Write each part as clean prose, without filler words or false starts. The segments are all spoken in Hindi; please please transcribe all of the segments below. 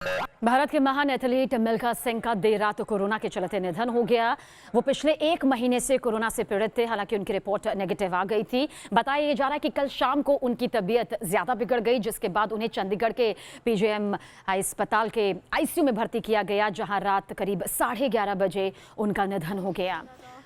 भारत के महान एथलीट मिल्खा सिंह का देर रात कोरोना के चलते निधन हो गया। वो पिछले 1 महीने से कोरोना से पीड़ित थे। हालांकि उनकी रिपोर्ट नेगेटिव आ गई थी। बताया जा रहा है कि कल शाम को उनकी तबीयत ज्यादा बिगड़ गई, जिसके बाद उन्हें चंडीगढ़ के पीजीएम अस्पताल के आईसीयू में भर्ती किया गया, जहां रात करीब 11:30 बजे उनका निधन हो गया।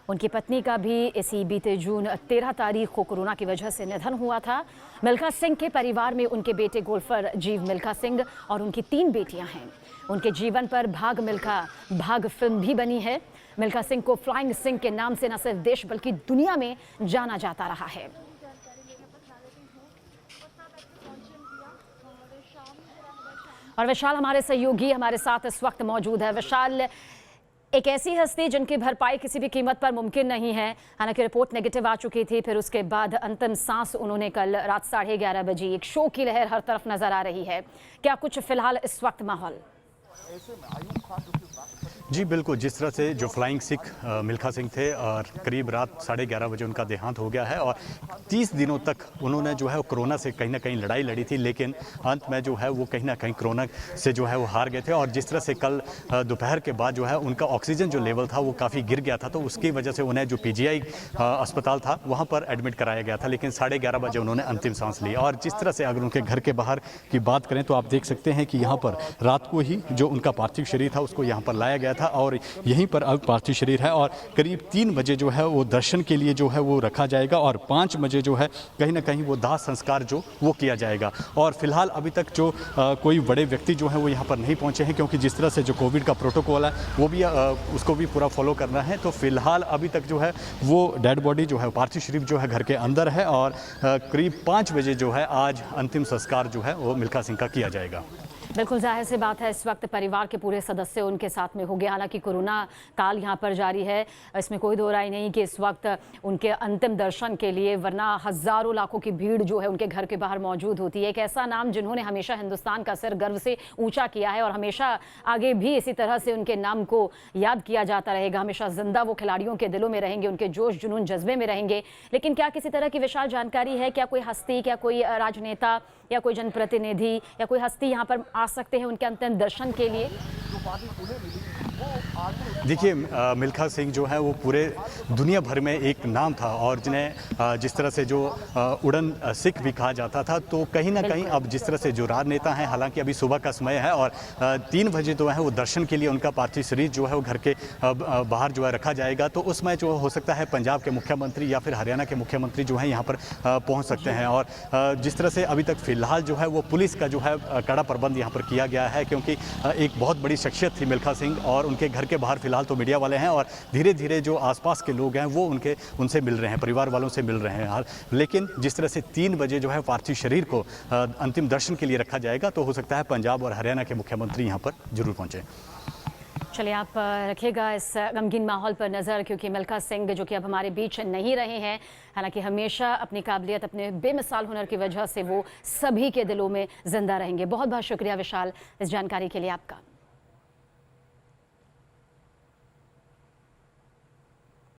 उनकी पत्नी का भी इसी बीते जून 13 तारीख को कोरोना की वजह से निधन हुआ था। मिल्खा सिंह के परिवार में उनके बेटे गोल्फर जीव मिल्खा सिंह और उनकी 3 बेटियां हैं। उनके जीवन पर भाग मिल्खा भाग फिल्म भी बनी है। मिल्खा सिंह को फ्लाइंग सिंह के नाम से न सिर्फ देश बल्कि दुनिया में जाना जाता रहा है। और विशाल हमारे सहयोगी हमारे साथ इस वक्त मौजूद है। विशाल, एक ऐसी हस्ती जिनकी भरपाई किसी भी कीमत पर मुमकिन नहीं है। हालांकि रिपोर्ट नेगेटिव आ चुकी थी, फिर उसके बाद अंतिम सांस उन्होंने कल रात 11:30 बजे। एक शो की लहर हर तरफ नजर आ रही है। क्या कुछ फिलहाल इस वक्त माहौल? जी बिल्कुल, जिस तरह से जो फ्लाइंग सिख मिल्खा सिंह थे और करीब रात 11:30 बजे उनका देहांत हो गया है और 30 दिनों तक उन्होंने जो है वो कोरोना से कहीं ना कहीं लड़ाई लड़ी थी, लेकिन अंत में जो है वो कहीं ना कहीं कोरोना से जो है वो हार गए थे। और जिस तरह से कल दोपहर के बाद जो है उनका ऑक्सीजन जो लेवल था वो काफ़ी गिर गया था, तो उसकी वजह से उन्हें जो पीजीआई अस्पताल था वहाँ पर एडमिट कराया गया था, लेकिन 11:30 बजे उन्होंने अंतिम सांस ली। और जिस तरह से अगर उनके घर के बाहर की बात करें तो आप देख सकते हैं कि यहाँ पर रात को ही जो उनका पार्थिव शरीर था उसको यहाँ पर लाया गया था और यहीं पर अब पार्थिव शरीर है। और करीब 3 बजे जो है वो दर्शन के लिए जो है वो रखा जाएगा और 5 बजे जो है कहीं ना कहीं वो दाह संस्कार जो वो किया जाएगा। और फिलहाल अभी तक जो कोई बड़े व्यक्ति जो है वो यहाँ पर नहीं पहुँचे हैं, क्योंकि जिस तरह से जो कोविड का प्रोटोकॉल है वो भी उसको भी पूरा फॉलो करना है। तो फिलहाल अभी तक जो है वो डेड बॉडी जो है पार्थिव शरीर जो है घर के अंदर है और करीब 5 बजे जो है आज अंतिम संस्कार जो है वो मिल्खा सिंह का किया जाएगा। बिल्कुल जाहिर सी बात है, इस वक्त परिवार के पूरे सदस्य उनके साथ में हो गए। हालांकि कोरोना काल यहाँ पर जारी है, इसमें कोई दो राय नहीं कि इस वक्त उनके अंतिम दर्शन के लिए वरना हज़ारों लाखों की भीड़ जो है उनके घर के बाहर मौजूद होती है। एक ऐसा नाम जिन्होंने हमेशा हिंदुस्तान का सिर गर्व से ऊंचा किया है और हमेशा आगे भी इसी तरह से उनके नाम को याद किया जाता रहेगा। हमेशा जिंदा वो खिलाड़ियों के दिलों में रहेंगे, उनके जोश जुनून जज्बे में रहेंगे। लेकिन क्या किसी तरह की विशाल जानकारी है? क्या कोई हस्ती, क्या कोई राजनेता या कोई जनप्रतिनिधि या कोई हस्ती यहाँ पर आ सकते हैं उनके अंतिम दर्शन के लिए? देखिए, मिल्खा सिंह जो है वो पूरे दुनिया भर में एक नाम था और जिन्हें जिस तरह से जो उड़न सिख भी कहा जाता था, तो कहीं ना कहीं अब जिस तरह से जो राजनेता हैं, हालांकि अभी सुबह का समय है और 3 बजे जो है वो दर्शन के लिए उनका पार्थिव शरीर जो है वो घर के बाहर जो है रखा जाएगा। तो उसमें जो हो सकता है पंजाब के मुख्यमंत्री या फिर हरियाणा के मुख्यमंत्री जो है यहाँ पर पहुँच सकते हैं। और जिस तरह से अभी तक फिलहाल जो है वो पुलिस का जो है कड़ा प्रबंध यहाँ पर किया गया है, क्योंकि एक बहुत बड़ी शख्सियत थी मिल्खा सिंह और उनके घर के बाहर फिलहाल तो मीडिया वाले हैं और धीरे धीरे जो आसपास के लोग हैं वो उनसे मिल रहे हैं, परिवार वालों से मिल रहे हैं। लेकिन जिस तरह से 3 बजे जो है पार्थिव शरीर को अंतिम दर्शन के लिए रखा जाएगा, तो हो सकता है पंजाब और हरियाणा के मुख्यमंत्री यहाँ पर जरूर पहुँचे। चलिए, आप रखिएगा इस गमगीन माहौल पर नज़र, क्योंकि मिल्खा सिंह जो कि अब हमारे बीच नहीं रहे हैं, हालांकि हमेशा अपनी काबिलियत, अपने बेमिसाल हुनर की वजह से वो सभी के दिलों में जिंदा रहेंगे। बहुत बहुत शुक्रिया विशाल इस जानकारी के लिए आपका।